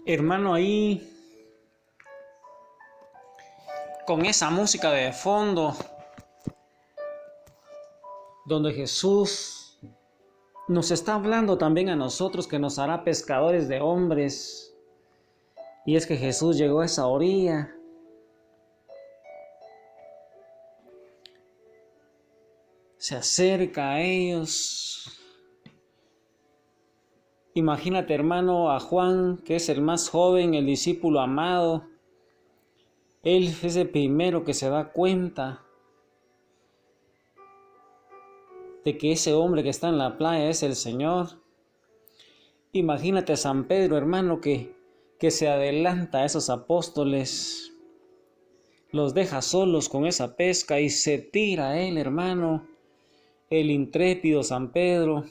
Hermano, ahí con esa música de fondo, donde Jesús nos está hablando también a nosotros que nos hará pescadores de hombres. Y es que Jesús llegó a esa orilla. Se acerca a ellos. Imagínate, hermano, a Juan, que es el más joven, el discípulo amado. Él es el primero que se da cuenta de que ese hombre que está en la playa es el Señor. Imagínate a San Pedro, hermano, que se adelanta a esos apóstoles, los deja solos con esa pesca y se tira a él, hermano. El intrépido San Pedro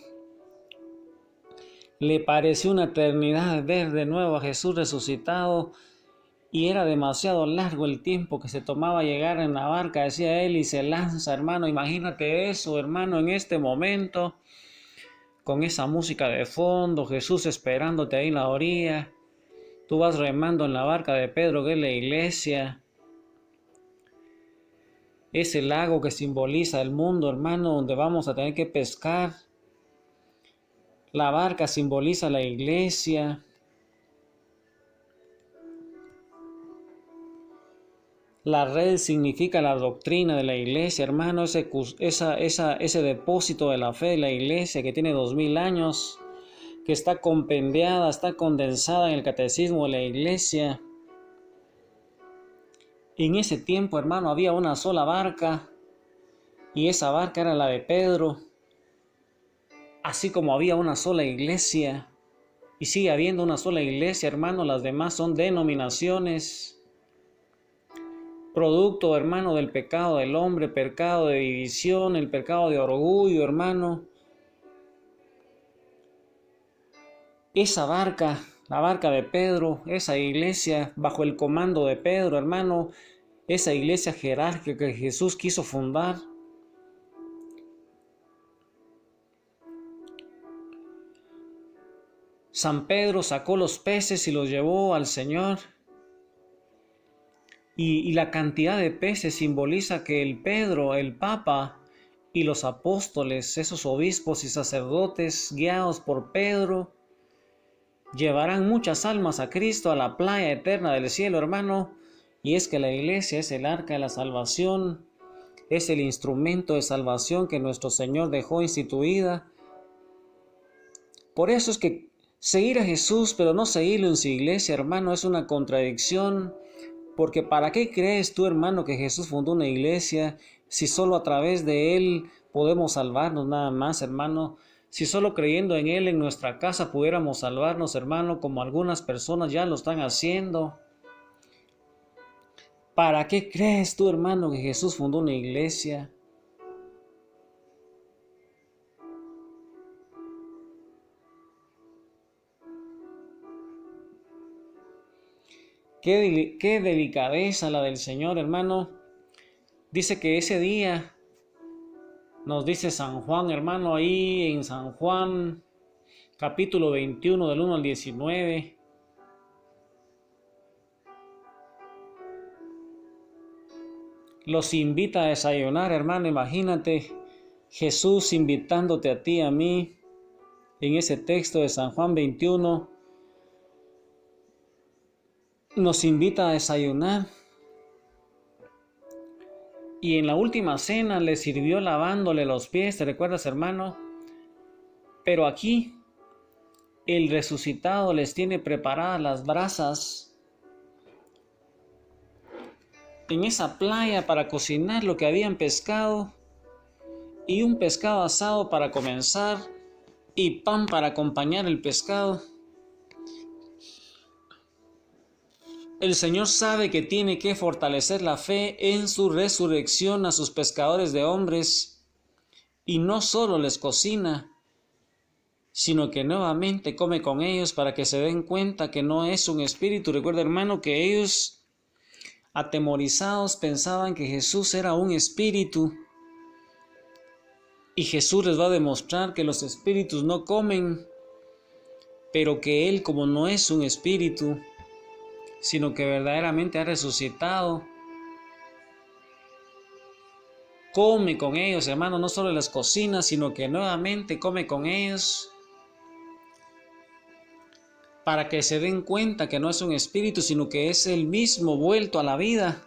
le pareció una eternidad ver de nuevo a Jesús resucitado y era demasiado largo el tiempo que se tomaba llegar en la barca, decía él, y se lanza, hermano. Imagínate eso, hermano, en este momento, con esa música de fondo, Jesús esperándote ahí en la orilla. Tú vas remando en la barca de Pedro, que es la iglesia. Es el lago que simboliza el mundo, hermano, donde vamos a tener que pescar. La barca simboliza la iglesia. La red significa la doctrina de la iglesia, hermano, ese depósito de la fe de la iglesia que tiene 2000 años, que está compendiada, está condensada en el catecismo de la iglesia. En ese tiempo, hermano, había una sola barca y esa barca era la de Pedro. Así como había una sola iglesia y sigue habiendo una sola iglesia, hermano, las demás son denominaciones, producto, hermano, del pecado del hombre, pecado de división, el pecado de orgullo, hermano. Esa barca, la barca de Pedro, esa iglesia bajo el comando de Pedro, hermano, esa iglesia jerárquica que Jesús quiso fundar. San Pedro sacó los peces y los llevó al Señor. Y la cantidad de peces simboliza que el Pedro, el Papa y los apóstoles, esos obispos y sacerdotes guiados por Pedro, llevarán muchas almas a Cristo, a la playa eterna del cielo, hermano. Y es que la iglesia es el arca de la salvación, es el instrumento de salvación que nuestro Señor dejó instituida. Por eso es que seguir a Jesús, pero no seguirlo en su iglesia, hermano, es una contradicción. Porque ¿para qué crees tú, hermano, que Jesús fundó una iglesia si solo a través de Él podemos salvarnos nada más, hermano? Si solo creyendo en Él en nuestra casa pudiéramos salvarnos, hermano, como algunas personas ya lo están haciendo. ¿Para qué crees tú, hermano, que Jesús fundó una iglesia? Qué delicadeza la del Señor, hermano. Dice que ese día, nos dice San Juan, hermano, ahí en San Juan, capítulo 21, del 1 al 19. Los invita a desayunar, hermano. Imagínate Jesús invitándote a ti, a mí, en ese texto de San Juan 21. Nos invita a desayunar. Y en la última cena le sirvió lavándole los pies, ¿te recuerdas, hermano? Pero aquí el resucitado les tiene preparadas las brasas en esa playa para cocinar lo que habían pescado, y un pescado asado para comenzar y pan para acompañar el pescado. El Señor sabe que tiene que fortalecer la fe en su resurrección a sus pescadores de hombres, y no solo les cocina, sino que nuevamente come con ellos para que se den cuenta que no es un espíritu. Recuerda, hermano, que ellos, atemorizados, pensaban que Jesús era un espíritu, y Jesús les va a demostrar que los espíritus no comen, pero que Él, como no es un espíritu, sino que verdaderamente ha resucitado, come con ellos, hermano, no solo en las cocinas, sino que nuevamente come con ellos, para que se den cuenta que no es un espíritu, sino que es Él mismo vuelto a la vida,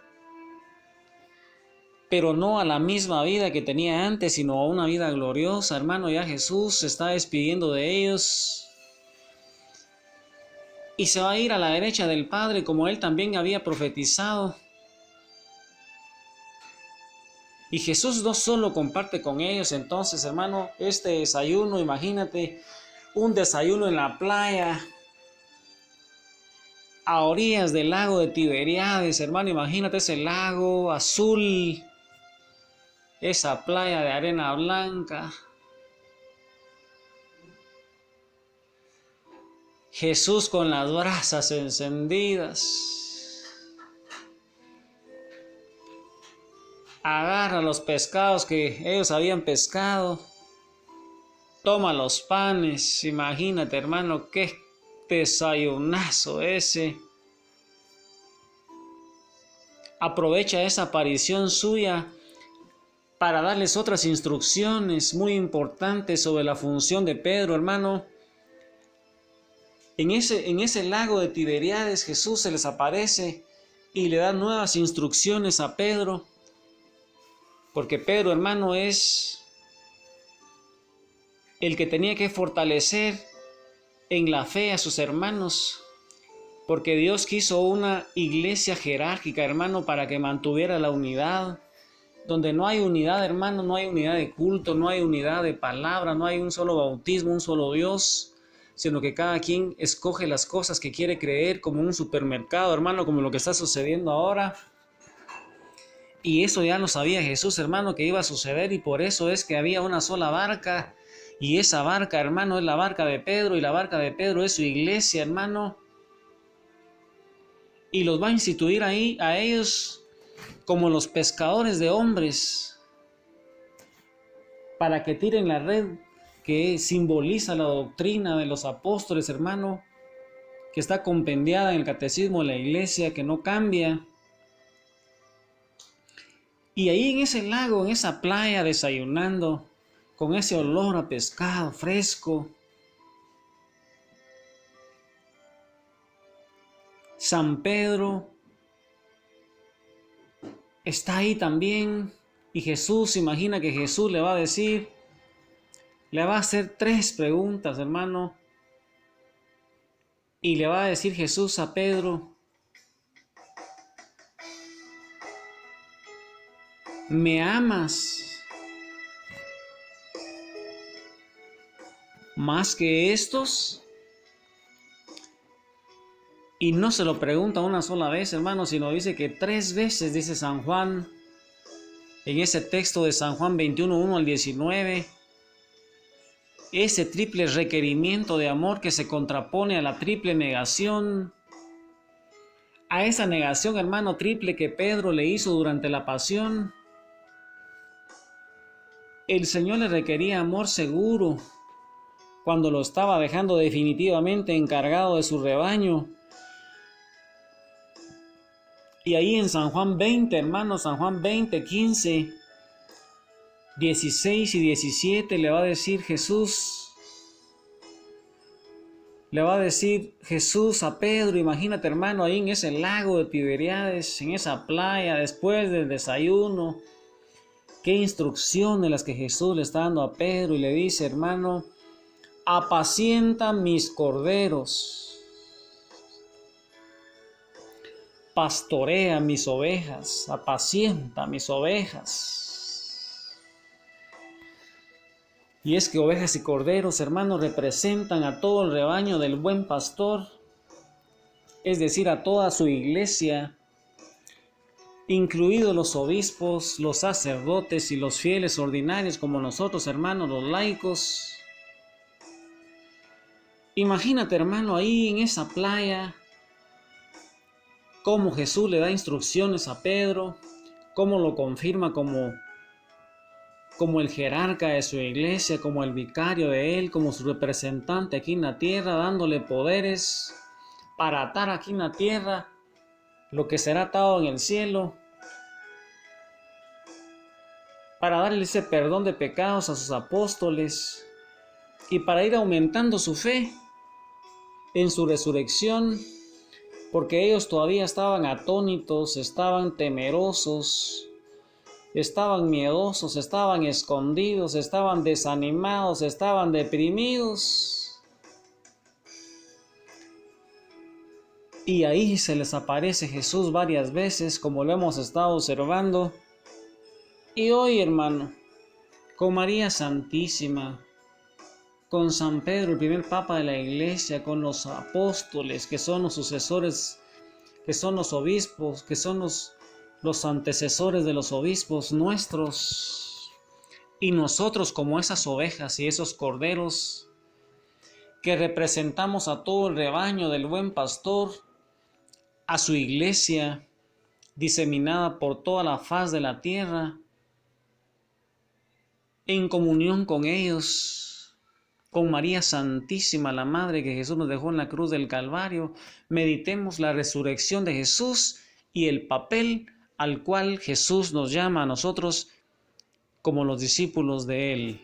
pero no a la misma vida que tenía antes, sino a una vida gloriosa, hermano. Ya Jesús se está despidiendo de ellos y se va a ir a la derecha del Padre, como Él también había profetizado. Y Jesús no solo comparte con ellos, entonces, hermano, este desayuno, imagínate, un desayuno en la playa, a orillas del lago de Tiberíades, hermano, imagínate ese lago azul, esa playa de arena blanca. Jesús con las brasas encendidas. Agarra los pescados que ellos habían pescado. Toma los panes. Imagínate, hermano, qué desayunazo ese. Aprovecha esa aparición suya para darles otras instrucciones muy importantes sobre la función de Pedro, hermano. En ese lago de Tiberíades, Jesús se les aparece y le da nuevas instrucciones a Pedro, porque Pedro, hermano, es el que tenía que fortalecer en la fe a sus hermanos, porque Dios quiso una iglesia jerárquica, hermano, para que mantuviera la unidad. Donde no hay unidad, hermano, no hay unidad de culto, no hay unidad de palabra, no hay un solo bautismo, un solo Dios, sino que cada quien escoge las cosas que quiere creer, como un supermercado, hermano, como lo que está sucediendo ahora. Y eso ya lo sabía Jesús, hermano, que iba a suceder, y por eso es que había una sola barca, y esa barca, hermano, es la barca de Pedro, y la barca de Pedro es su iglesia, hermano, y los va a instituir ahí a ellos como los pescadores de hombres, para que tiren la red que simboliza la doctrina de los apóstoles, hermano, que está compendiada en el catecismo de la iglesia, que no cambia. Y ahí en ese lago, en esa playa, desayunando, con ese olor a pescado fresco, San Pedro está ahí también, y Jesús, imagina que Jesús le va a decir, le va a hacer 3 preguntas, hermano, y le va a decir Jesús a Pedro, ¿me amas más que estos? Y no se lo pregunta una sola vez, hermano, sino dice que 3 veces, dice San Juan, en ese texto de San Juan 21, 1 al 19, ese triple requerimiento de amor que se contrapone a la triple negación, a esa negación, hermano, triple que Pedro le hizo durante la pasión. El Señor le requería amor seguro cuando lo estaba dejando definitivamente encargado de su rebaño. Y ahí en San Juan 20, hermanos, San Juan 20, 15, 16 y 17 le va a decir Jesús a Pedro, imagínate, hermano, ahí en ese lago de Tiberíades, en esa playa, después del desayuno, qué instrucciones las que Jesús le está dando a Pedro, y le dice, hermano, apacienta mis corderos. Pastorea mis ovejas, apacienta mis ovejas. Y es que ovejas y corderos, hermanos, representan a todo el rebaño del buen pastor, es decir, a toda su iglesia, incluidos los obispos, los sacerdotes y los fieles ordinarios, como nosotros, hermanos, los laicos. Imagínate, hermano, ahí en esa playa, cómo Jesús le da instrucciones a Pedro, cómo lo confirma como como el jerarca de su iglesia, como el vicario de él, como su representante aquí en la tierra, dándole poderes para atar aquí en la tierra lo que será atado en el cielo, para darle ese perdón de pecados a sus apóstoles y para ir aumentando su fe en su resurrección, porque ellos todavía estaban atónitos, estaban temerosos, estaban miedosos, estaban escondidos, estaban desanimados, estaban deprimidos. Y ahí se les aparece Jesús varias veces, como lo hemos estado observando. Y hoy, hermano, con María Santísima, con San Pedro, el primer Papa de la Iglesia, con los apóstoles, que son los sucesores, que son los obispos, que son los antecesores de los obispos nuestros, y nosotros como esas ovejas y esos corderos, que representamos a todo el rebaño del buen pastor, a su iglesia, diseminada por toda la faz de la tierra, en comunión con ellos, con María Santísima, la Madre que Jesús nos dejó en la cruz del Calvario, meditemos la resurrección de Jesús y el papel al cual Jesús nos llama a nosotros como los discípulos de Él.